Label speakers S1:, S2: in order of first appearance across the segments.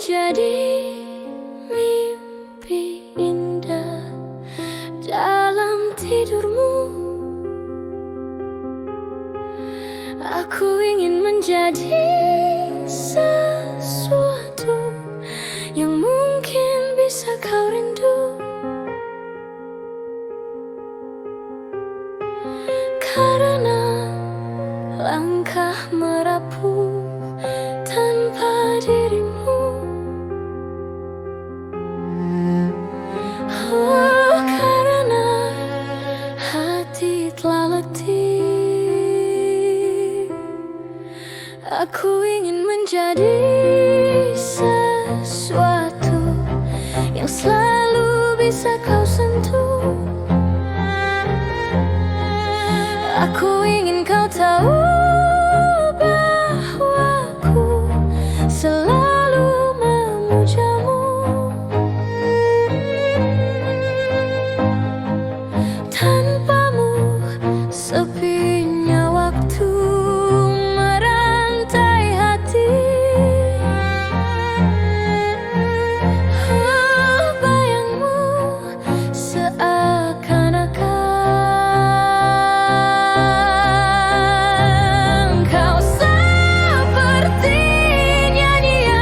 S1: menjadi mimpi indah dalam tidurmu. Aku ingin menjadi sesuatu yang mungkin bisa kau rindu, karena langkah merapuh tanpa dirimu. Oh, karena hati telah letih, aku ingin menjadi sesuatu yang selalu bisa kau sentuh. Aku ingin kau tahu bahwa aku selalu memujamu. Tanpamu sepinya waktu merantai hati. Oh, bayangmu seakan-akan kau seperti nyanyian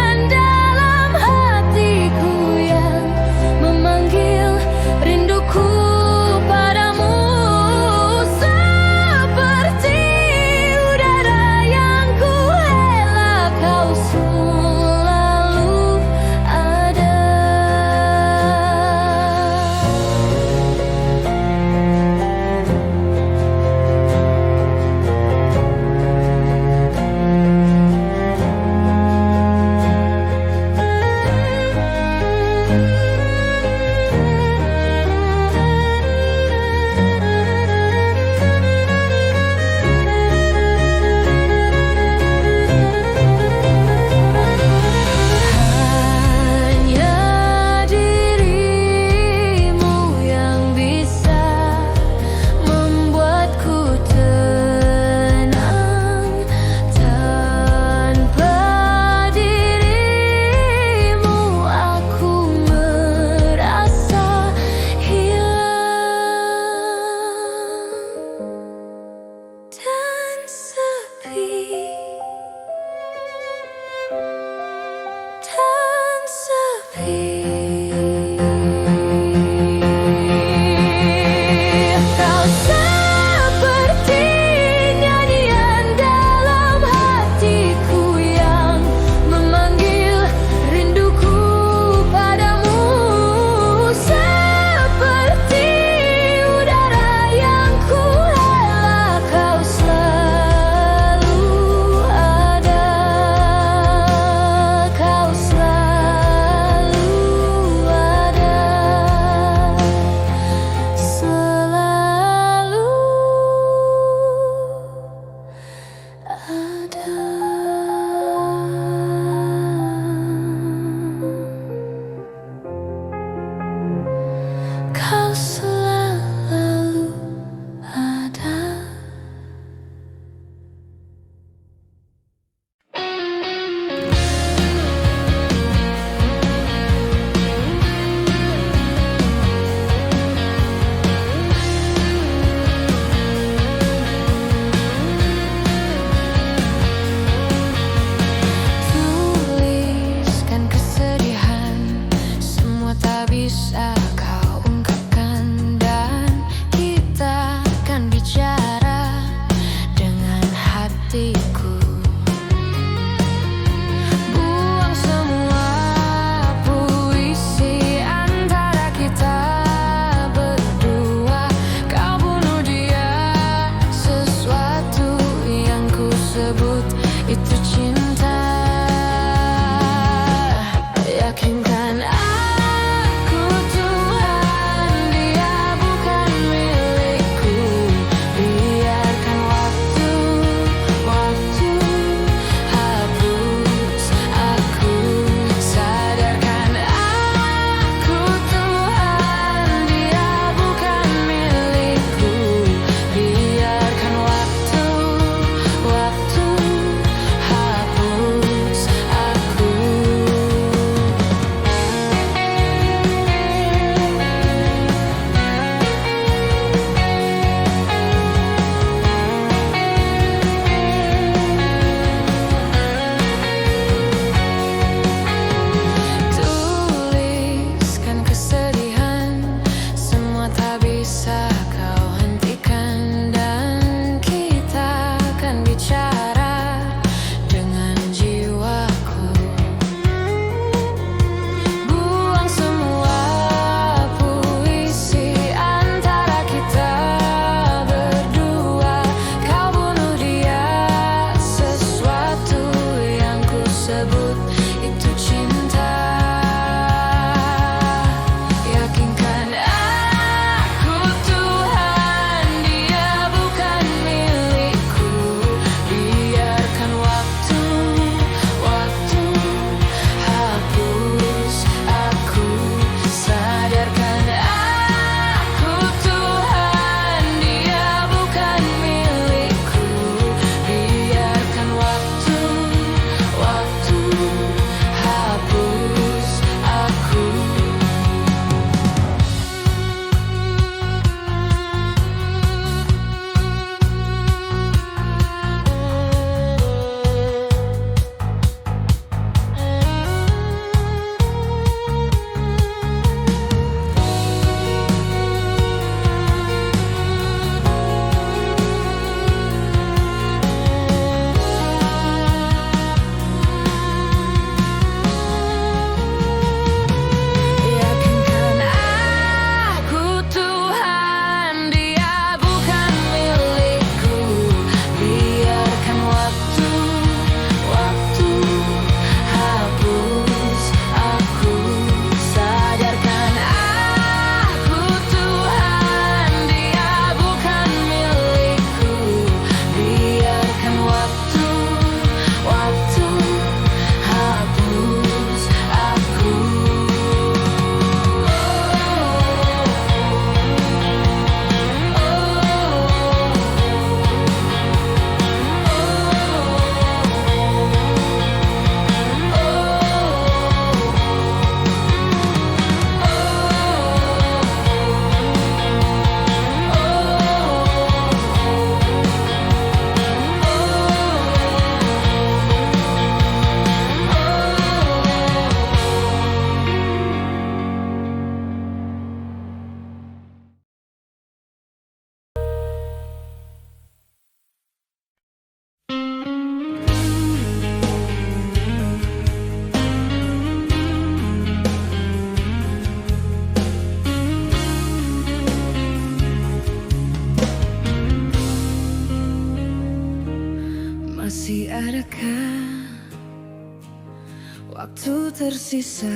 S1: Waktu tersisa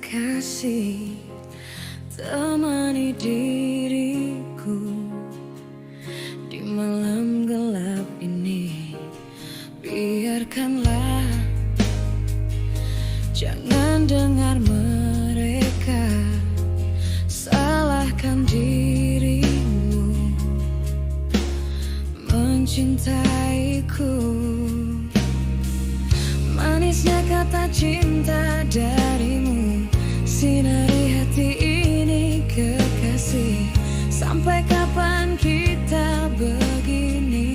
S1: kasih, temani diriku di malam gelap ini. Biarkanlah, jangan dengar mereka salahkan dirimu mencintaiku. Manisnya kata cinta darimu, sinari hati ini kekasih. Sampai kapan kita begini?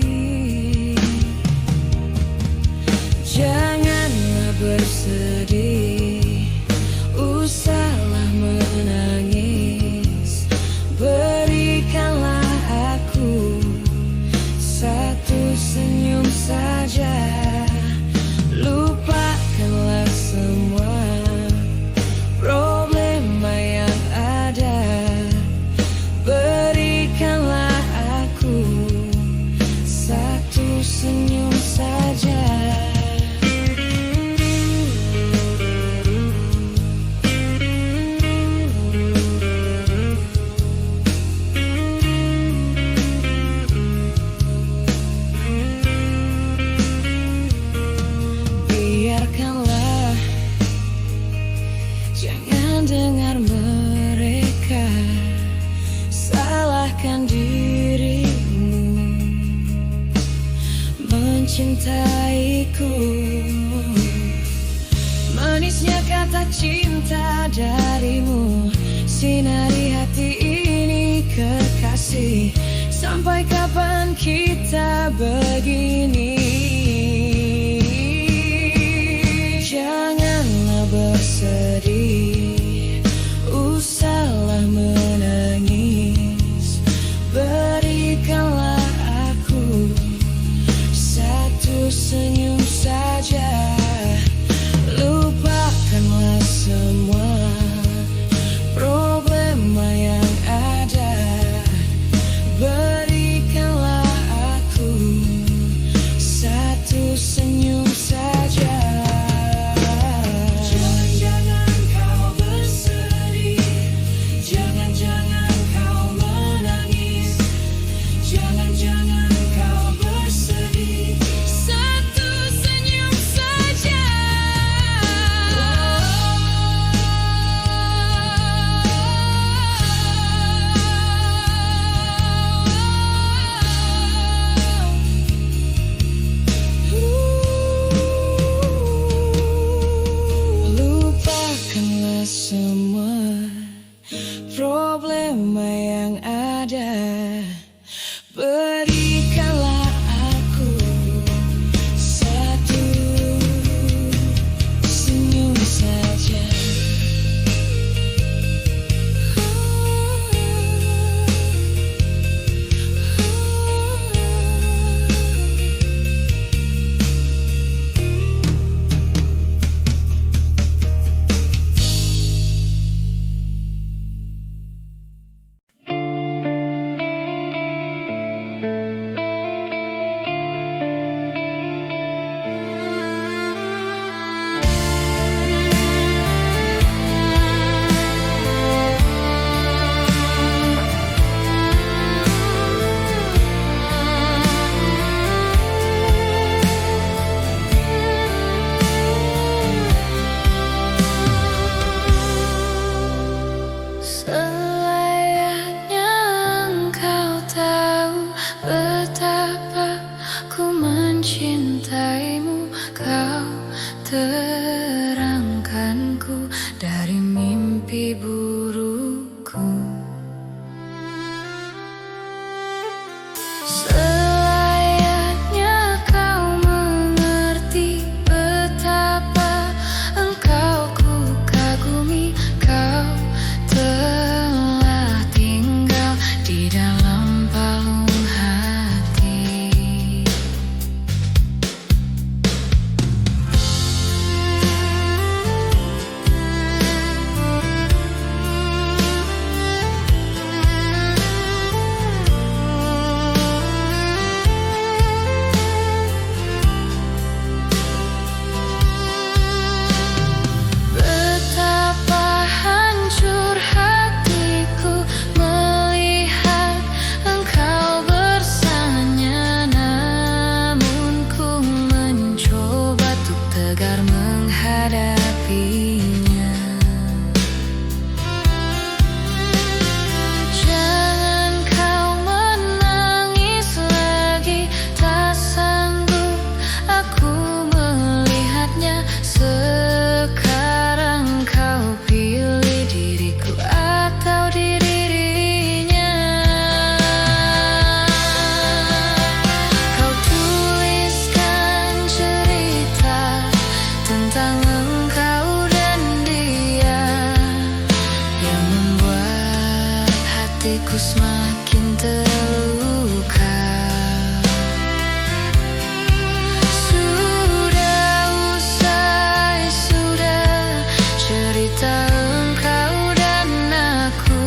S1: Janganlah bersedih, usahlah menangis. Berikanlah aku satu senyum saja. Lupakanlah semua problema yang ada. Berikanlah aku satu senyum saja. Biarkanlah, jangan dengar mereka salahkan dirimu mencintaiku. Manisnya kata cinta darimu, sinari hati ini kekasih. Sampai kapan kita begini? Janganlah bersedih, usahlah menangis. Berikanlah aku satu senyum saja. Lupakanlah semua problema yang ada. Berikanlah aku satu ku semakin terluka. Sudah usai, sudah cerita engkau dan aku.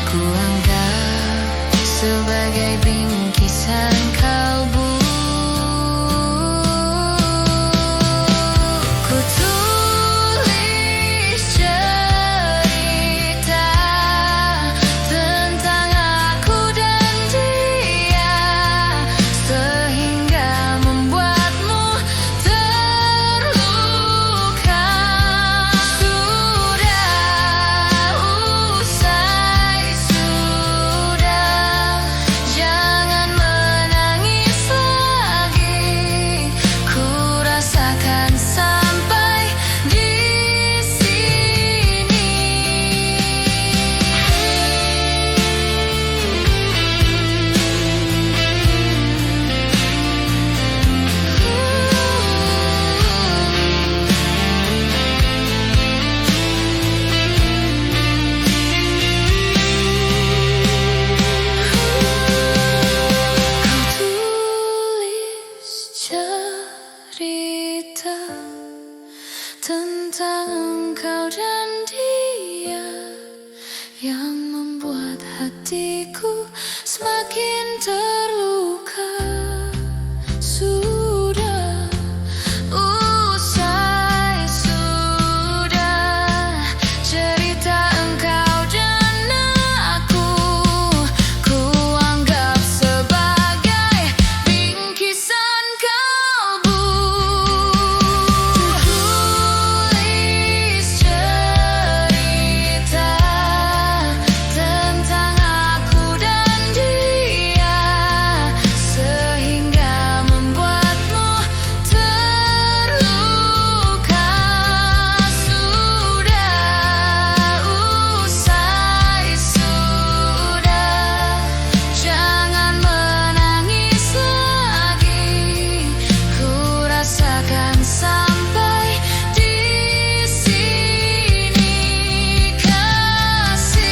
S1: Ku anggap sebagai bingkisan kalbu. Ku tulis cerita tentang aku dan dia, sehingga membuatmu terluka. Sudah usai, sudah, jangan menangis lagi. Ku rasakan sampai di sini. Kau tulis cerita tentang engkau dan dia, yang membuat hatiku semakin terluka. Sudah usai, sudah cerita engkau dan aku. Ku anggap sebagai bingkisan kalbu. Tulis cerita tentang aku dan dia, sehingga membuatmu terluka. Sudah usai, sudah, jangan menangis lagi. Ku rasakan sampai di sini, kasih.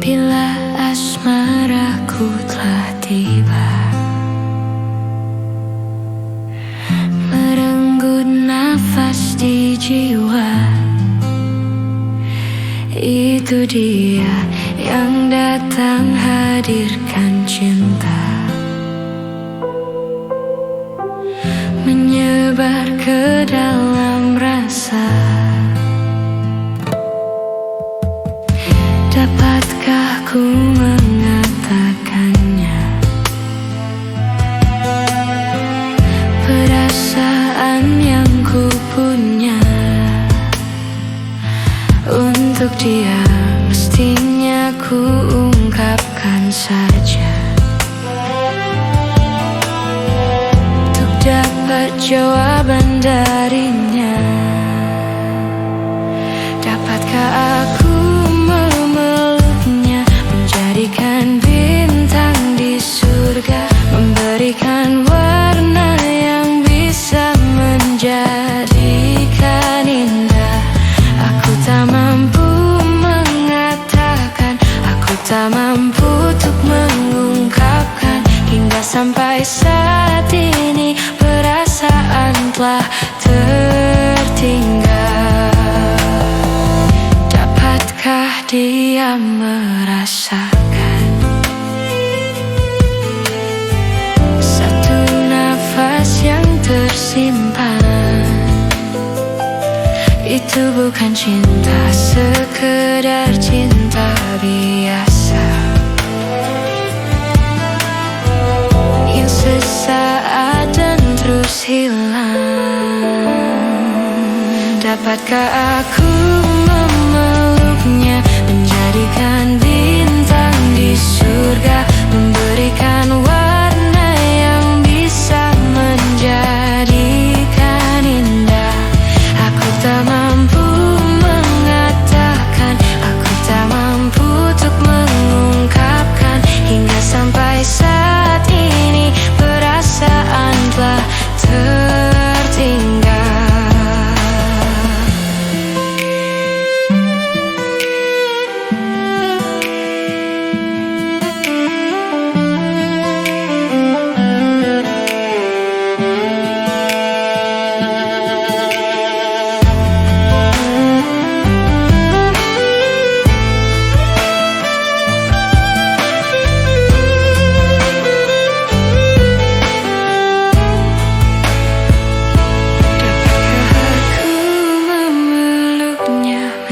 S1: Bila asmaraku telah tiba, merenggut nafas di jiwa, itu dia yang datang hadirkan cinta, menyebar ke dalam rasa. Dapatkah ku mengatakannya? Perasaan yang ku punya untuk dia, mestinya ku ungkapkan saja. Untuk dapat jawaban darinya, dapatkah aku memeluknya, menjadikan bintang di surga, memberikan warna yang bisa menjadikan indah. Aku tak mampu mengatakan, aku tak mampu untuk mengungkapkan, hingga sampai saat ini perasaan telah tertinggal. Dapatkah dia merasakan satu nafas yang tersimpan? Itu bukan cinta sekedar cinta biasa, yang sesaat dan terus hilang. Dapatkah aku memeluknya, menjadikan bintang di surga, memberikan warna yang bisa menjadikan indah. Aku tak mampu mengatakan, aku tak mampu untuk mengungkapkan, hingga sampai saat ini perasaan telah tertinggal.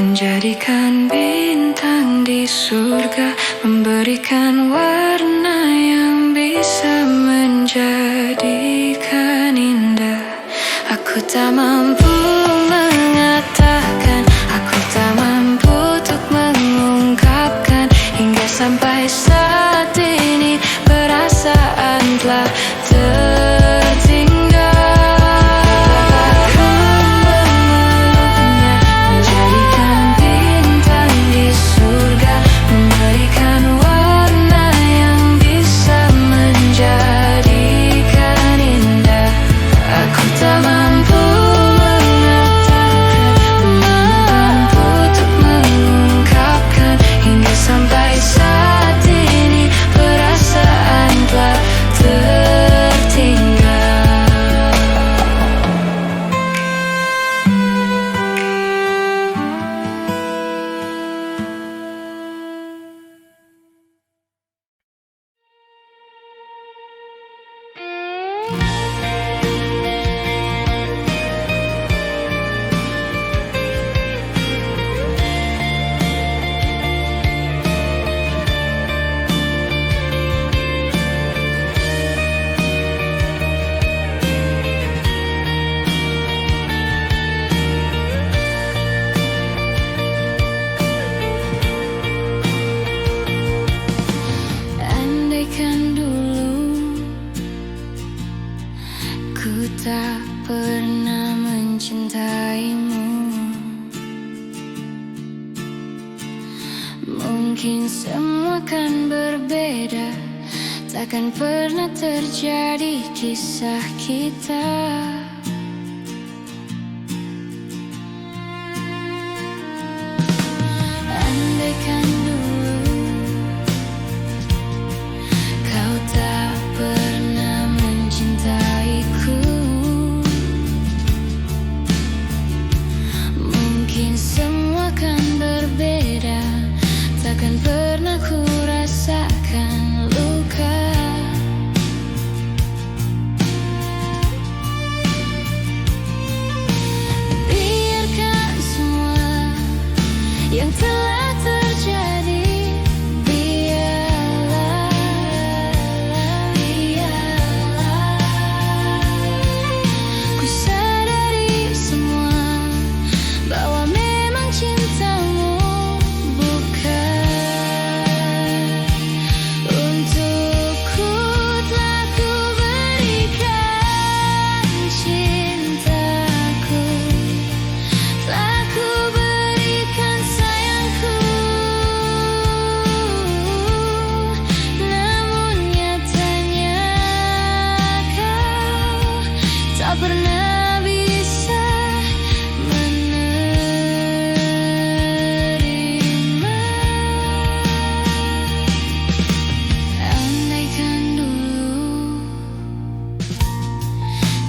S1: Menjadikan bintang di surga, memberikan warna yang bisa menjadikan indah. Aku tak mampu mengatakan, aku tak mampu untuk mengungkapkan, hingga sampai saat ini perasaan telah tertinggal. Tak pernah mencintaimu, mungkin semua kan berbeda, takkan pernah terjadi kisah kita. Andaikan dulu kau tak pernah mencintaiku, semua kan berbeda, takkan pernah ku rasakan luka. Biarkan semua yang telah terjadi, biarlah ku sadari semua bahwa memang cintamu bukan untukku. Telah ku berikan cintaku, telah ku berikan sayangku, namun nyatanya kau tak pernah bisa menerima. Andaikan dulu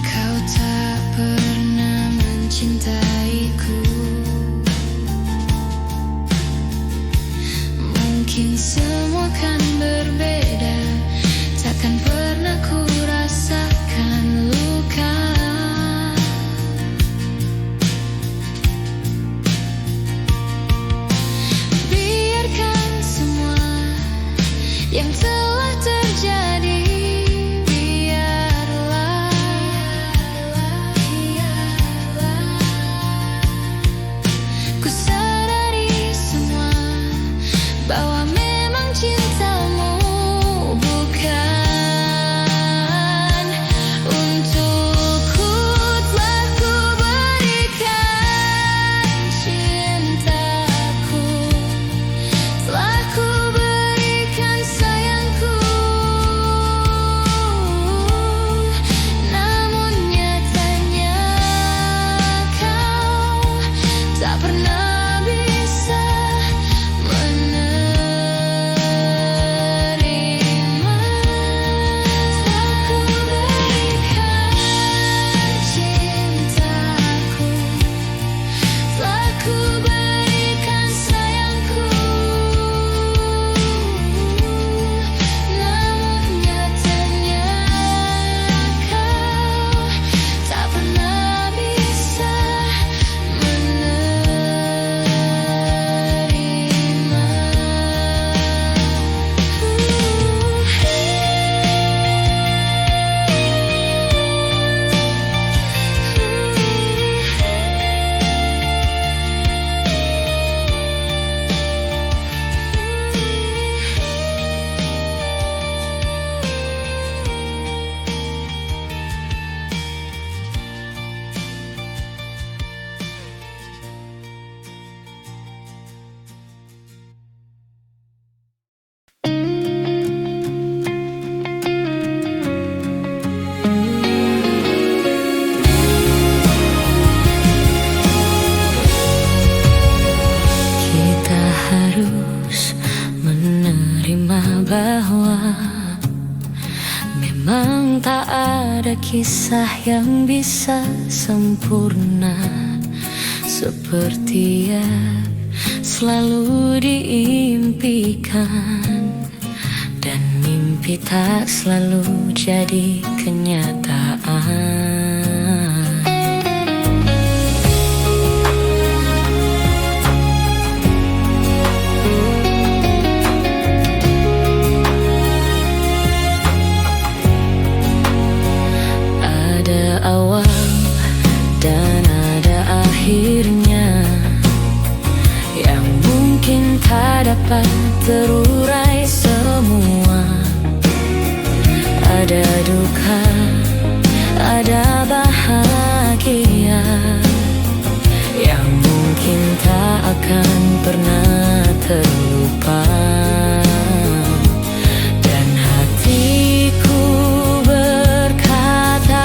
S1: kau tak pernah mencintaiku, mungkin semua kan berbeda, takkan pernah ku rasakan luka. kisah yang bisa sempurna seperti yang selalu diimpikan, dan mimpi tak selalu jadi kenyataan. Ada awal dan ada akhirnya yang mungkin tak dapat terurai semua. Ada duka, ada bahagia yang mungkin tak akan pernah terlupa. Dan hatiku berkata,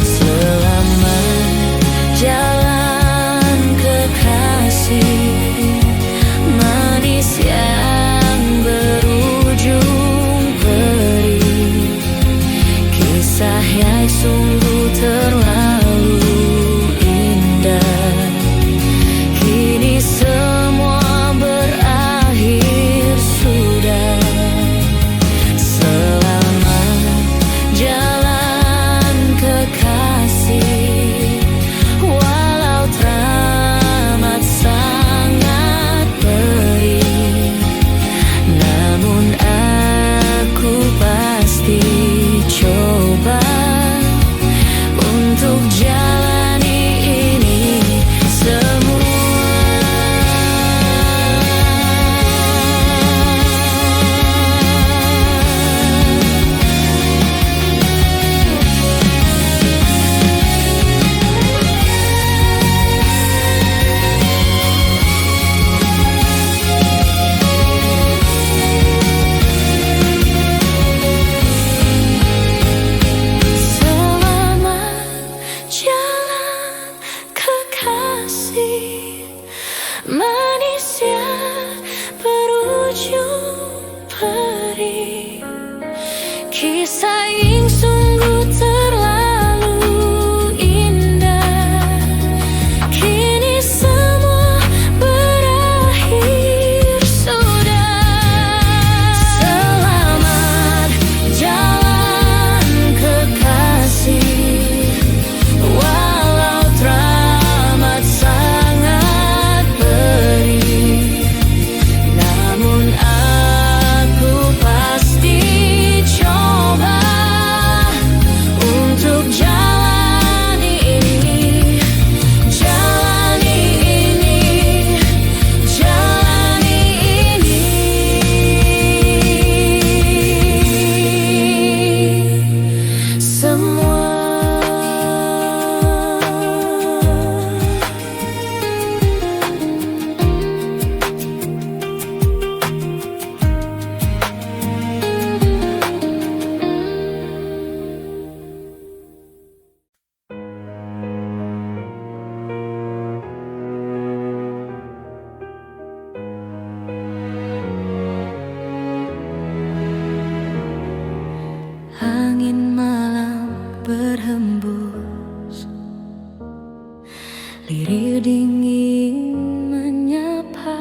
S1: selamat jalan kekasih manis yang berujung perih. Kisah yang sungguh terlalu indah, kini semua berakhir sudah. Selamat jalan kekasih, walau teramat sangat perih, namun aku pasti coba untuk jalani ini semua. Selamat jalan kekasih manis yang berujung perih. Kisah yang sungguh terlalu indah, kini semua berakhir sudah. Selamat jalan kekasih, walau teramat sangat perih, namun aku pasti coba untuk jalani ini, jalani ini, jalani ini semua. Angin malam berhembus, lirih dingin menyapa.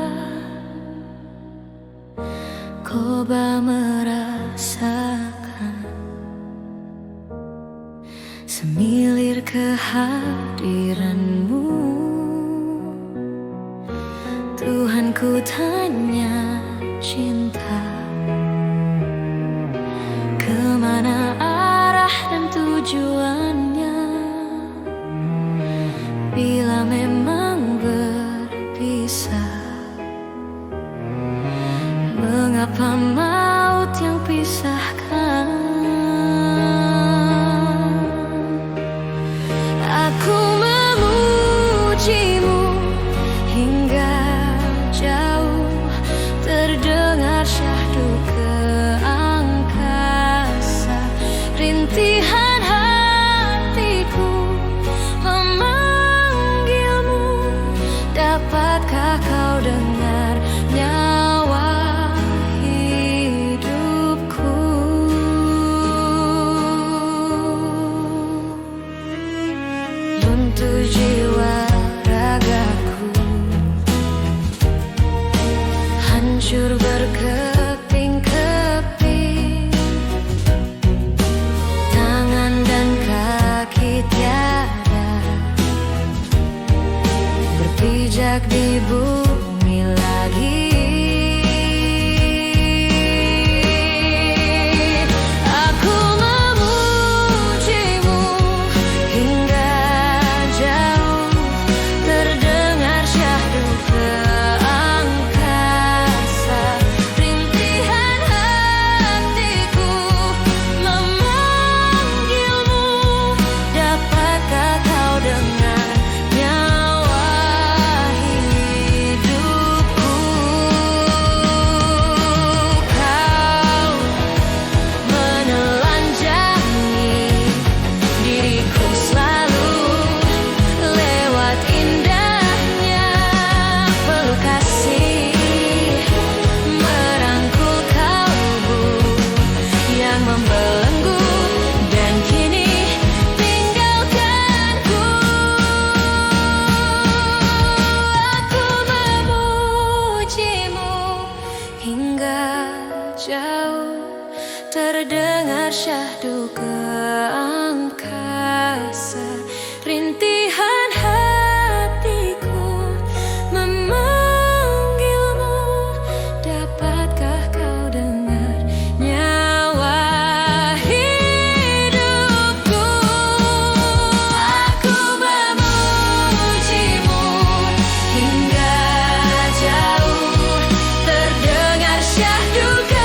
S1: Coba merasakan semilir kehadiranmu. Tuhan, ku tanya cinta, kemana arah dan tujuannya? Bila memang berpisah, mengapa maut yang pisahkan? Aku memujimu hingga jauh, terdengar syahdu ke angkasa. Rintihan hatiku memanggilmu, dapatkah kau dengar nyawa hidup? menyentuh jiwa ragaku, hancur berkeping-keping, tangan dan kaki tiada berpijak di bumi lagi. Jauh terdengar syahdu ke angkasa, rintihan hatiku memanggilmu. Dapatkah kau dengar nyawa hidupku? Aku memujimu hingga jauh terdengar syahdu ke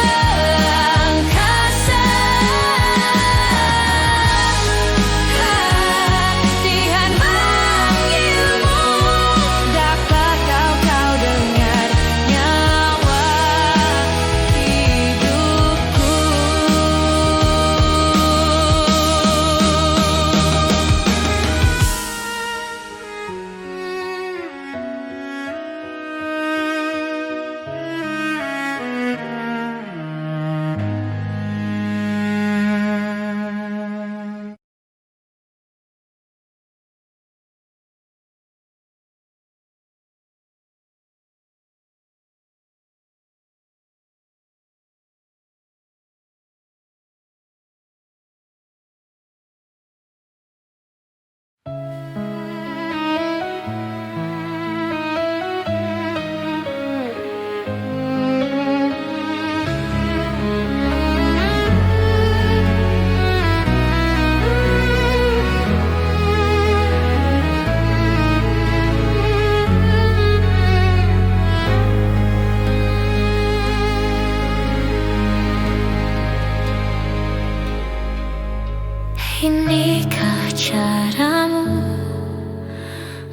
S1: Inikah caramu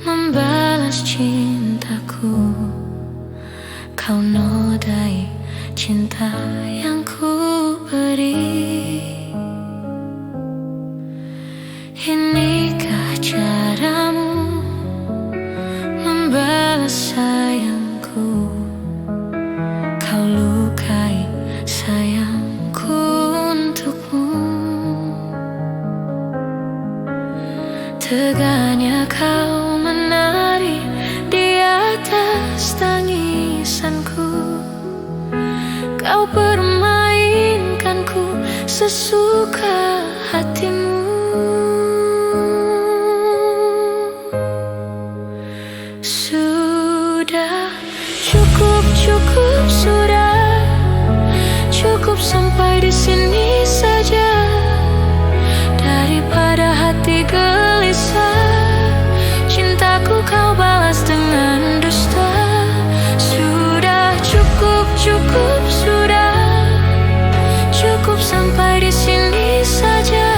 S1: membalas cintaku? Kau nodai cinta yang ku beri. Inikah caramu membalas sayangku? Kau lukai sayangku untukmu. Teganya kau menari di atas tangisanku. Kau permainkanku sesuka hatimu. Sudah cukup, cukup sudah. Cukup sampai di sini saja. Daripada hati gelisah, cintaku kau balas dengan dusta. Sudah cukup, cukup sudah. Cukup sampai di sini saja.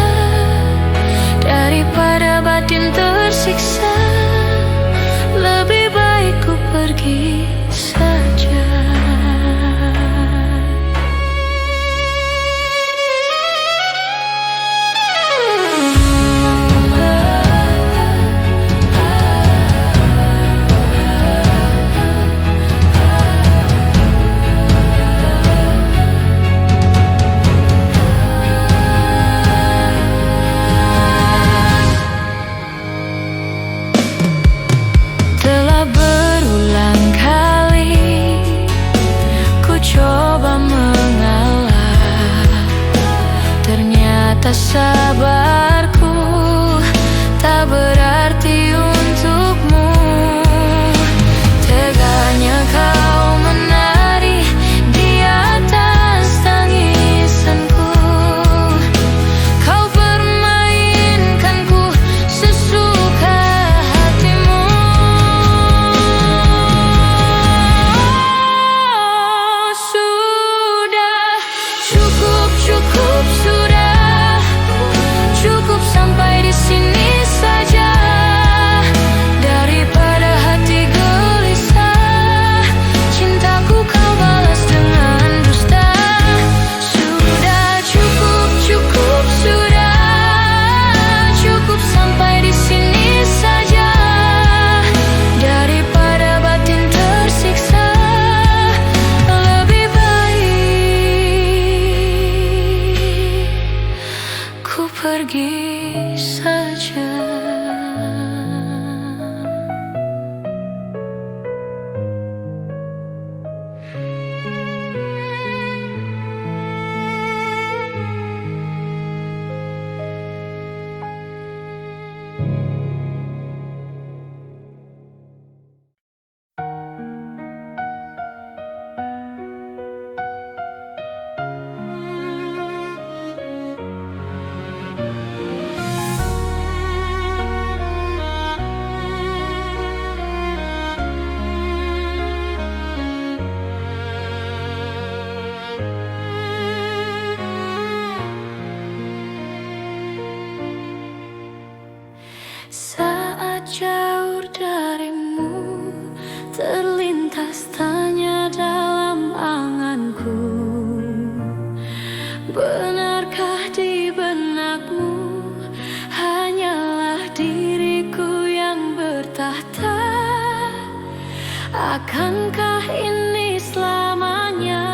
S1: Akankah ini selamanya?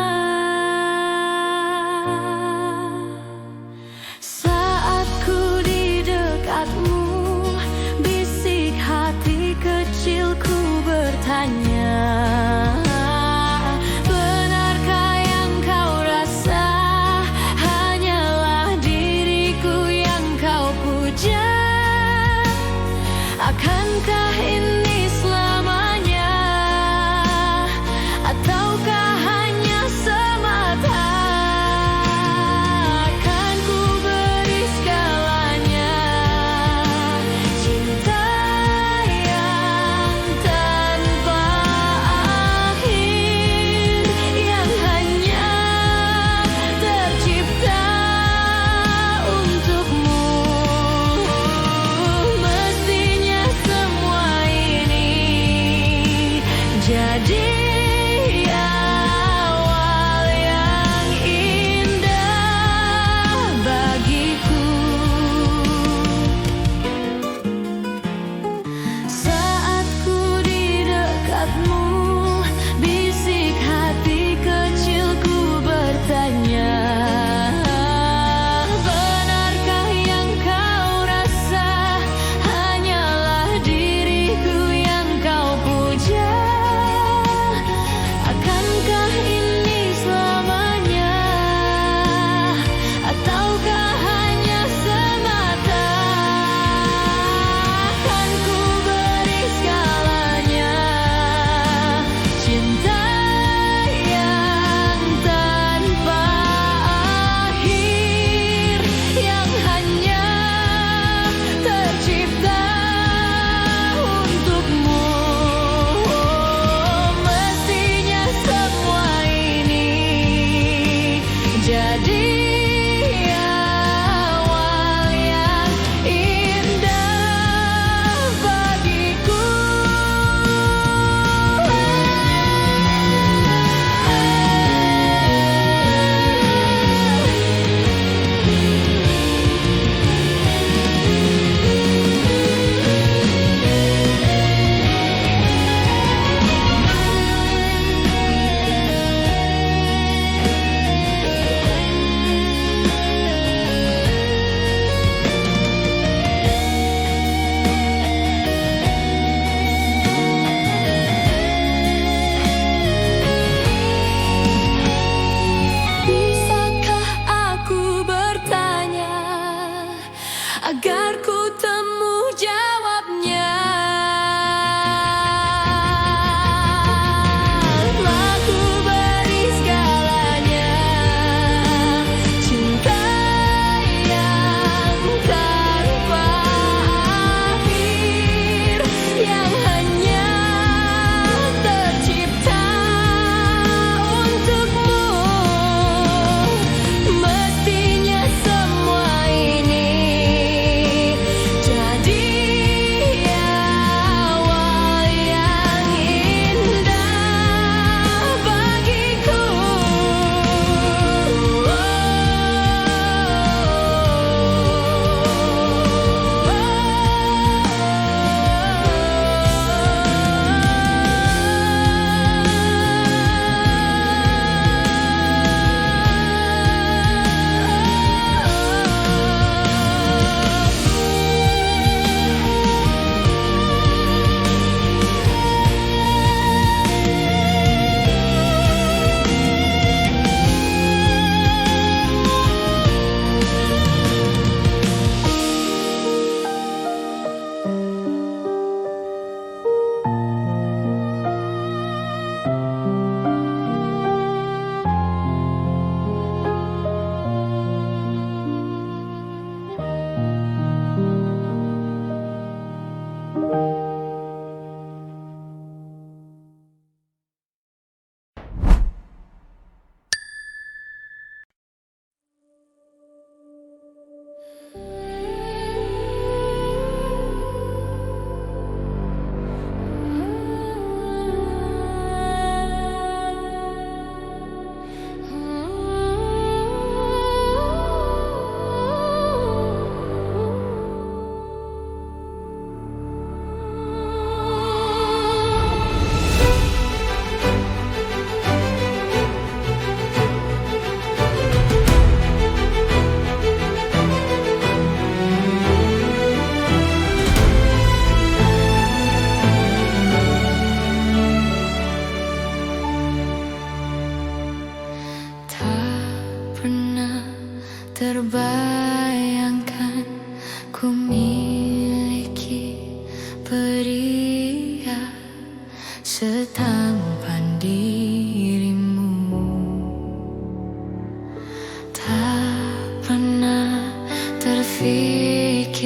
S1: Saat ku di dekatmu, bisik hati kecilku bertanya, benarkah yang kau rasa hanyalah diriku yang kau puja? Akankah ini selamanya, ataukah hanya semata? Akan ku beri segalanya, cinta yang tanpa akhir, yang hanya tercipta untukmu. Mestinya semua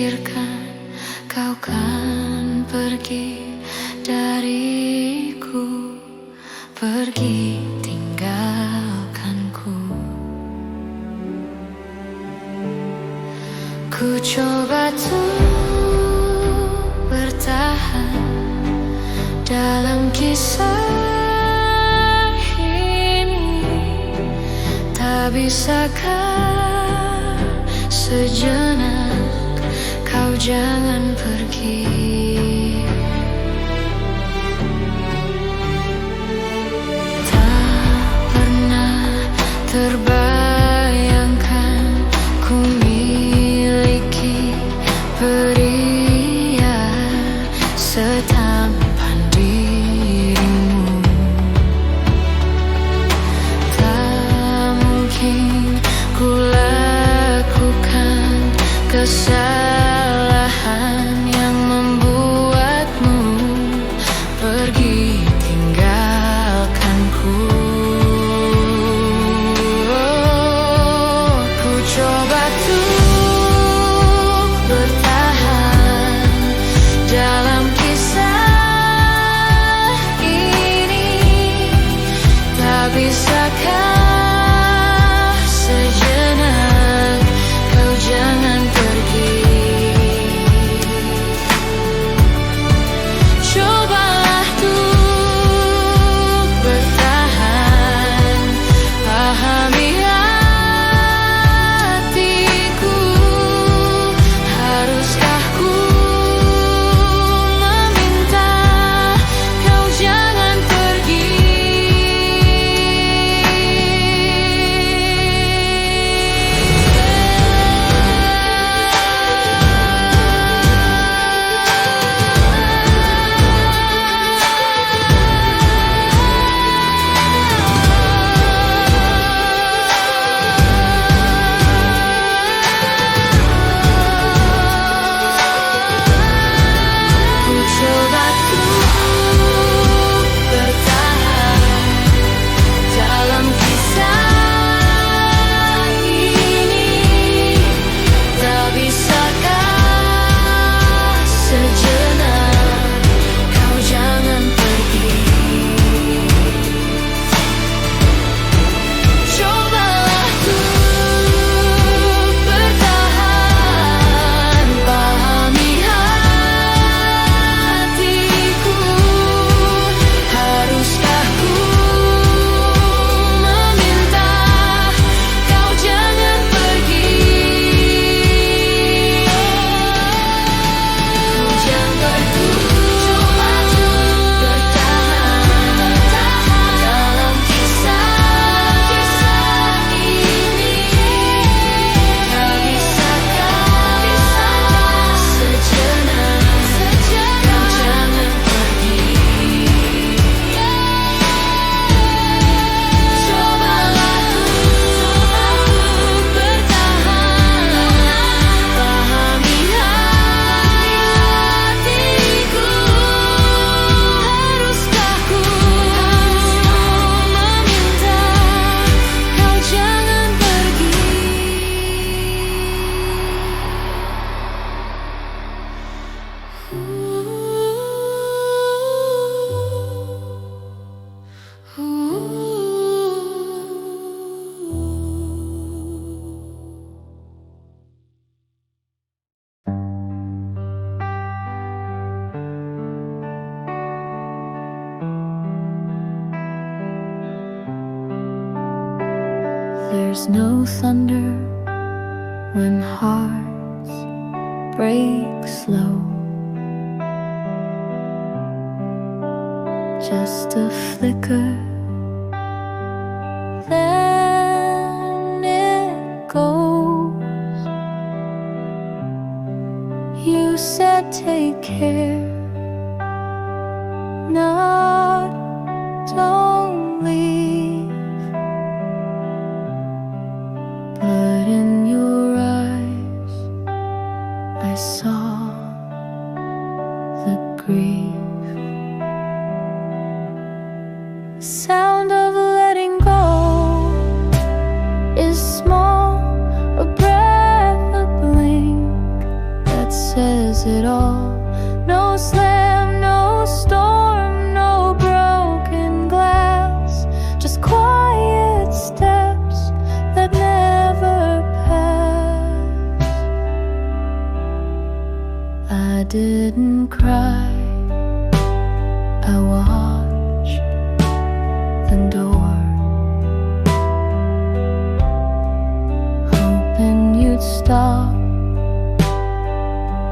S1: pikirkan kau kan pergi dariku, pergi tinggalkanku. Ku coba tuh bertahan dalam kisah ini. Tak bisakah sejenak kau jangan pergi? Tak pernah terbayangkan ku miliki pria setampan dirimu. Tak mungkin ku lakukan kesalahan yang membuatmu pergi tinggalkanku. Ku coba tuh bertahan dalam kisah ini. Tak bisakah sejenak kau jangan pergi? Cobalah tuh bertahan, pahami hatiku. Haruskah ku meminta kau jangan pergi? Ku coba tuh bertahan dalam kisah ini. Tak bisakah sejenak kau jangan pergi? Cobalah tuh bertahan, pahami hatiku. Haruskah ku meminta kau jangan pergi? Kau jangan pergi. Coba tuh bertahan dalam kisah ini. Tak bisakah sejenak kau jangan pergi? Cobalah tuh bertahan, pahami hatiku. Haruskah ku meminta kau jangan pergi? There's no thunder when hearts break slow. Just a flicker, then it goes. You said take care, not don't leave. But in your eyes I saw the grief. Sound of letting go is small, a breath, a blink. That's says it all. No slam, no storm, no broken glass, just quiet steps that never pass. I didn't cry, I watched the door, hoping you'd stop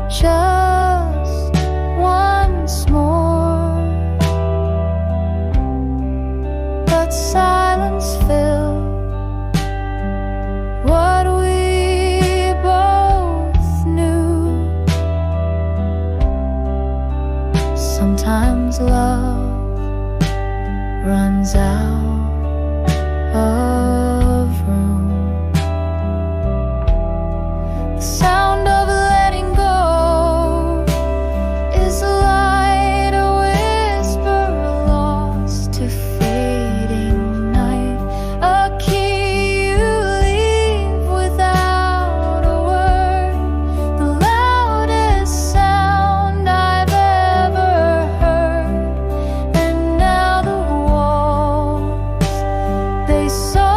S1: just once more. But silence filled what we both knew. Sometimes love runs out of room. The sound of letting go is like a whisper lost to fading night, a key you leave without a word, the loudest sound I've ever heard. And now the walls, they saw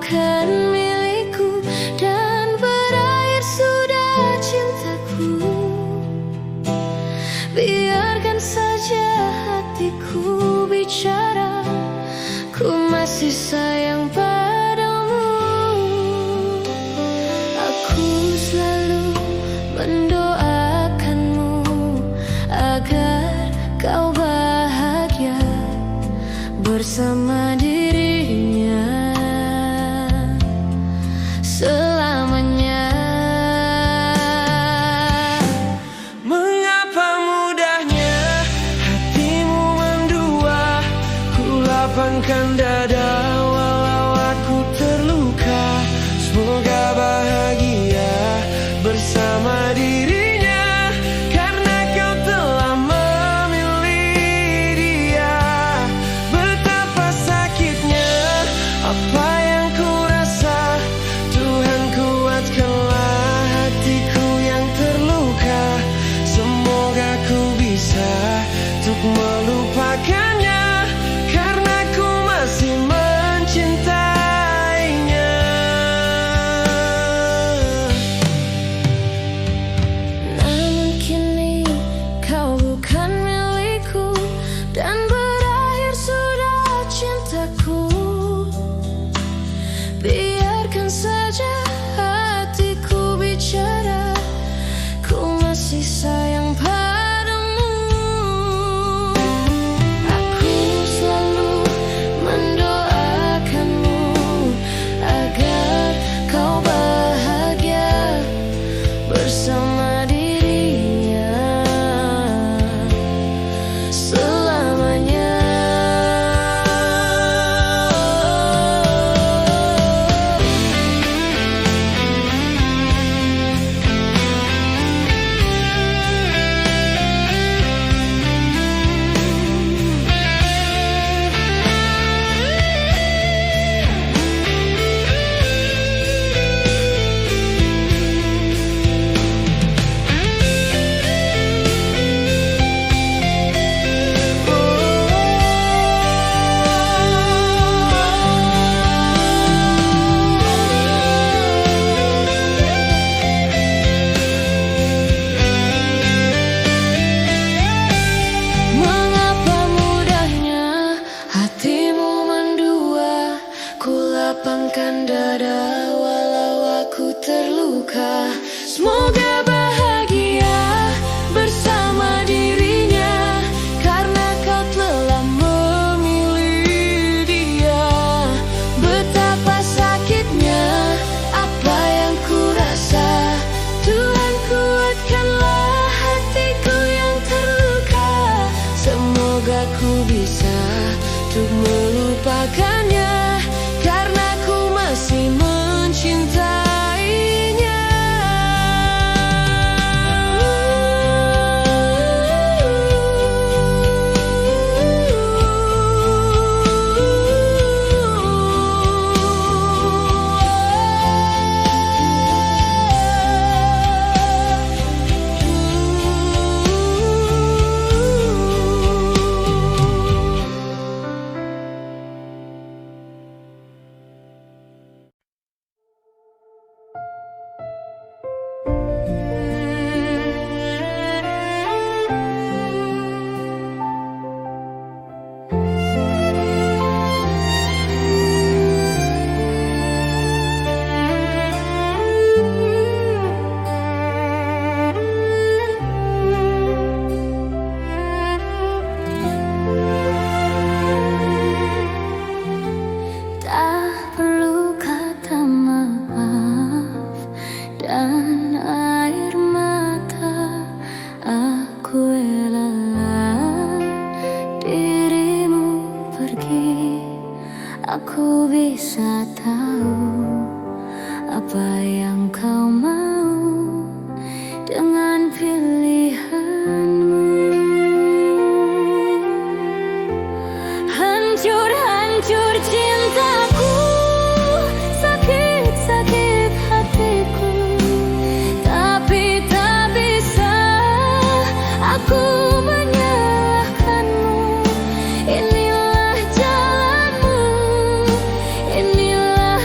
S1: bukan milikku dan berakhir sudah cintaku. Biarkan saja hatiku bicara, ku masih sayang padamu. Aku selalu mendoakanmu agar kau bahagia bersama dirinya selamanya.
S2: Mengapa mudahnya hatimu mendua, ku lapangkan dada walau aku terluka. Semoga bahagia bersama dirinya, karena kau telah memilih dia. Betapa sakitnya apa yang ku rasa, Tuhan kuatkanlah hatiku yang terluka. Semoga ku bisa untuk melupakannya, karena ku masih mencintainya.
S1: Namun kini kau bukan milikku dan berakhir sudah cintaku. Biarkan saja hatiku bicara, ku masih sayang padamu. Aku selalu mendoakanmu agar kau bahagia bersama dirinya selamanya. Mengapa mudahnya hatimu mendua, ku lapangkan dada walau aku terluka. Semoga bahagia bersama dirinya, karena kau telah memilih dia. Betapa sakitnya apa yang ku rasa, Tuhan kuatkanlah hatiku yang terluka. Semoga ku bisa untuk melupakannya, karena ku masih mencintainya. Tak perlu kata maaf dan air mata, aku relalah dirimu pergi. Aku bisa tahu apa yang kau mau dengan pilihanmu. Hancur-hancur cintaku, sakit-sakit hatiku, tapi tak bisa aku menyalahkanmu. Inilah jalanmu, inilah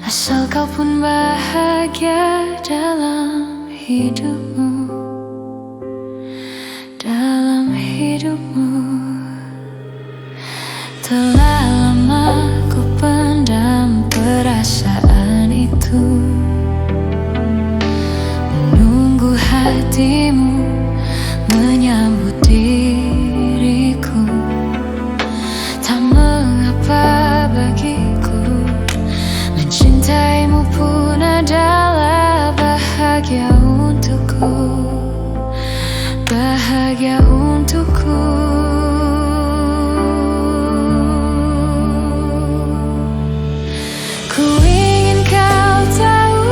S1: asal kau pun bahagia dalam hidupmu, dalam hidupmu. Telah lama ku pendam perasaan itu, menunggu hatimu menyambut diriku. Tak mengapa bagiku, mencintaimu pun adalah bahagia untukku, bahagia untukku. Ku ingin kau tahu,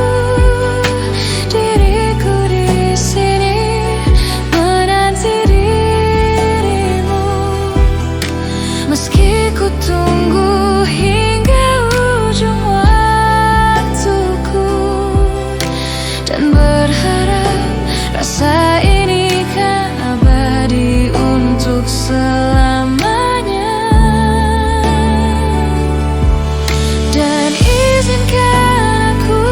S1: diriku di sini menanti dirimu, meski ku tunggu hingga ujung waktuku, dan berharap rasa ini kan abadi untuk selamanya. Dan izinkan aku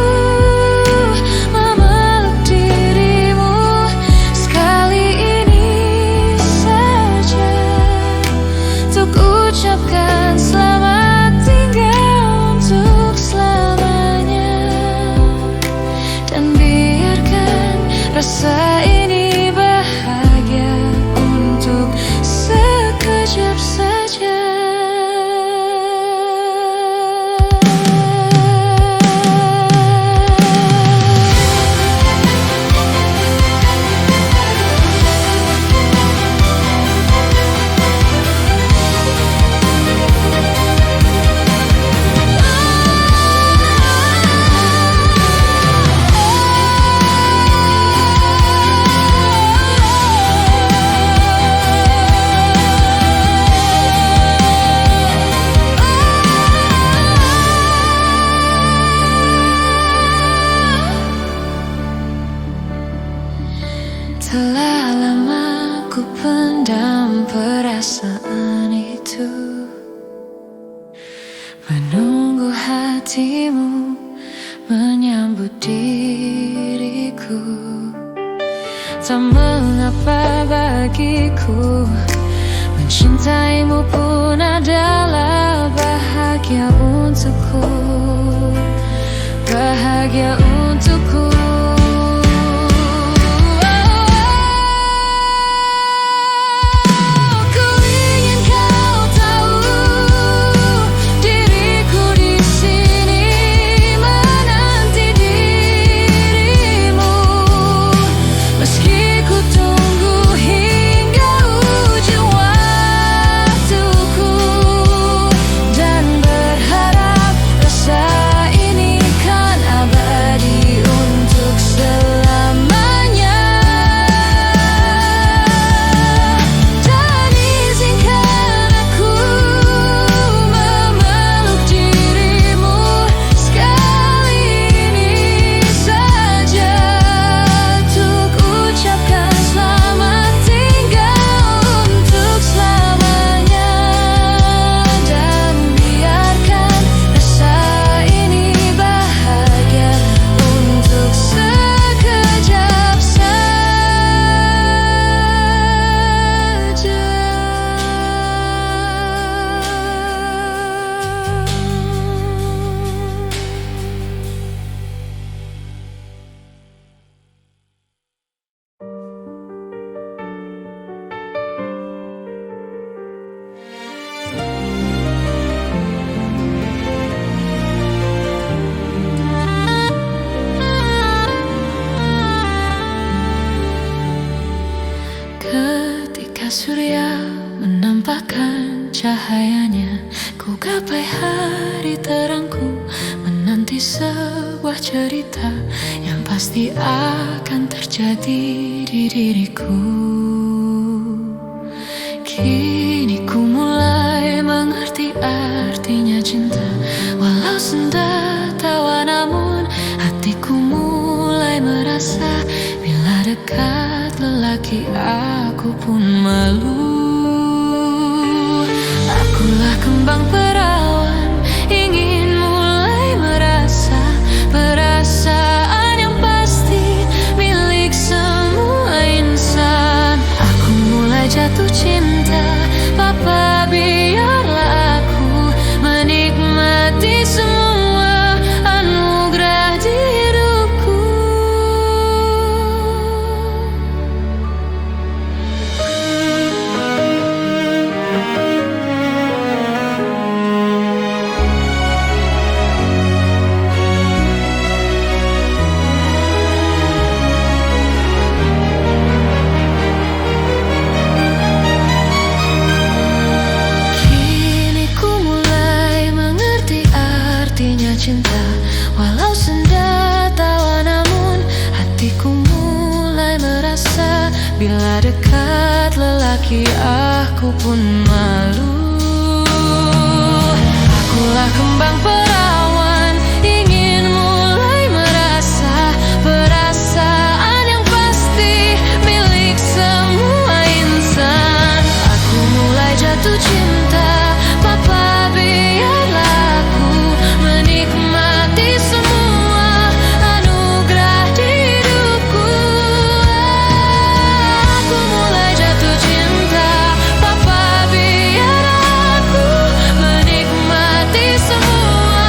S1: memeluk dirimu sekali ini saja, untuk ucapkan selamat tinggal untuk selamanya. Dan biarkan rasa ini bahagia untuk sekejap saja. Telah lama ku pendam perasaan itu, menunggu hatimu menyambut diriku. Tak mengapa bagiku, mencintaimu pun adalah bahagia untukku, bahagia untukku. Surya menampakkan cahayanya, ku gapai hari terangku, menanti sebuah cerita yang pasti akan terjadi di diriku. Kini ku mulai mengerti artinya cinta, walau senda tawa namun hatiku mulai merasa, bila dekat lelaki aku pun malu. Akulah kembang perawan, ingin mulai merasa Walau senda tawa namun hatiku mulai merasa, bila dekat lelaki aku pun malu. Akulah kembang perawan, ingin mulai merasa perasaan yang pasti milik semua insan. Aku mulai jatuh cinta, Papa biarlah aku menikmati semua anugerah di hidupku. Aku mulai jatuh cinta, Papa biar aku menikmati semua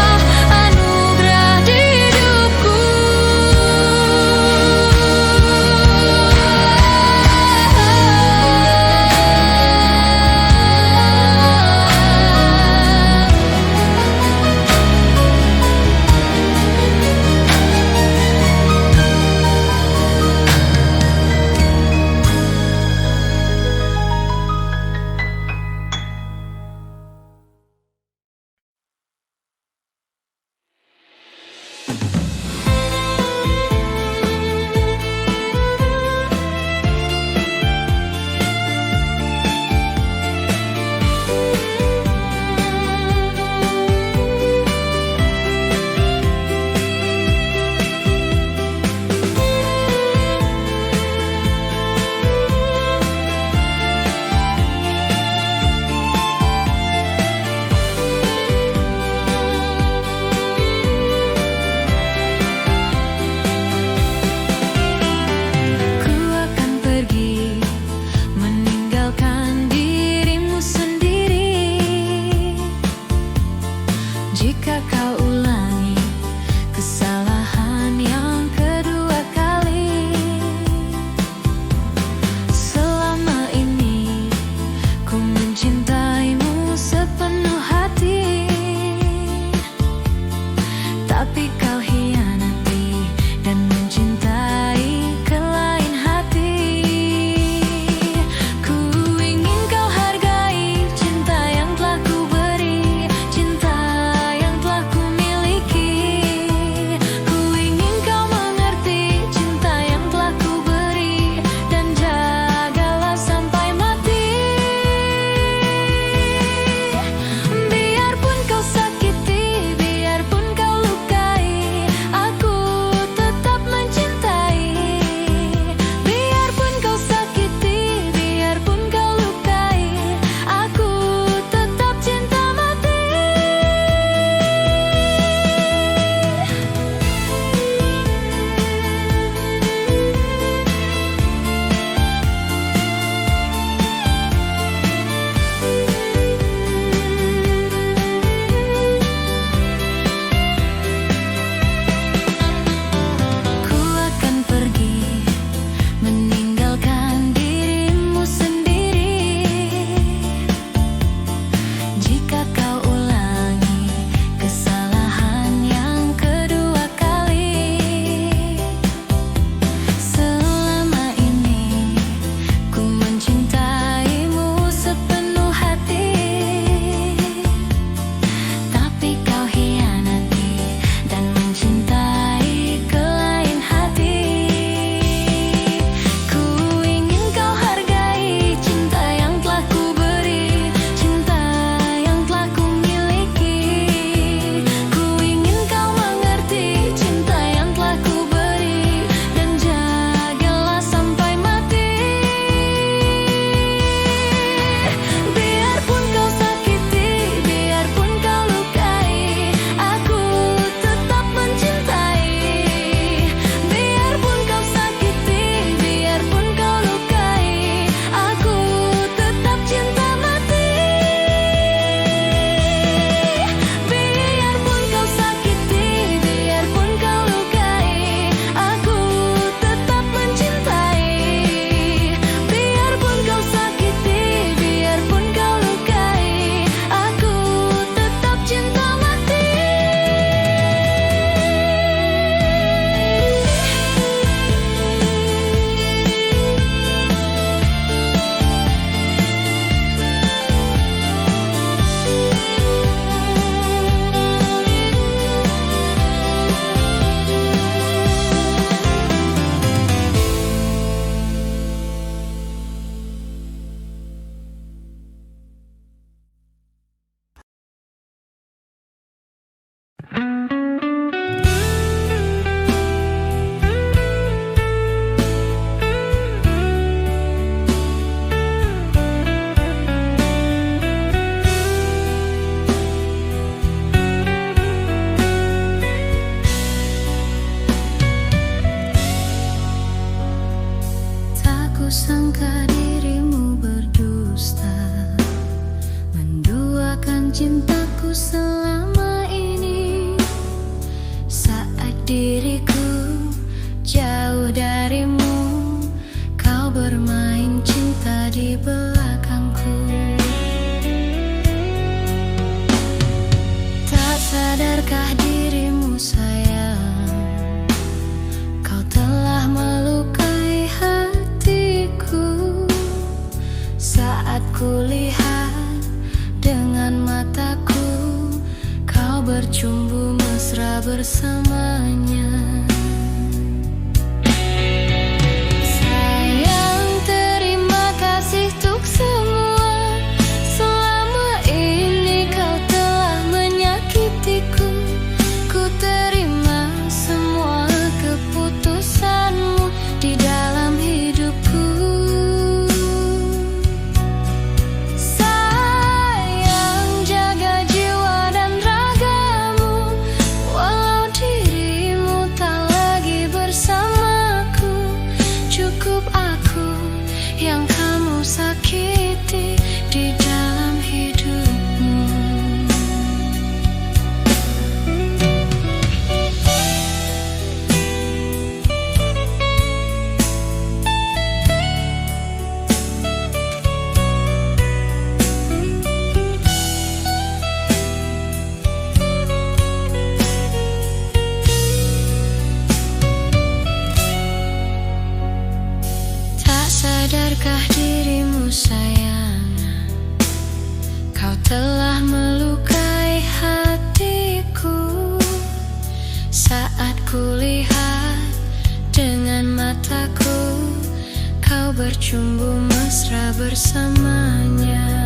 S1: belakangku. Tak sadarkah dirimu sayang, kau telah melukai hatiku. Saat kulihat dengan mataku, kau bercumbu mesra bersamanya. Sayang, terima kasih untuk semua. Selama ini kau telah menyakitiku. Ku terima semua keputusanmu di dalam hidupku. Sayang, jaga jiwa dan ragamu. Walau dirimu tak lagi bersamaku, cukup aku yang kamu sakiti di dalam hidupmu. Tak sadarkah dirimu sayang, kau telah melukai hatiku. Saat kulihat dengan mataku, kau bercumbu mesra bersamanya.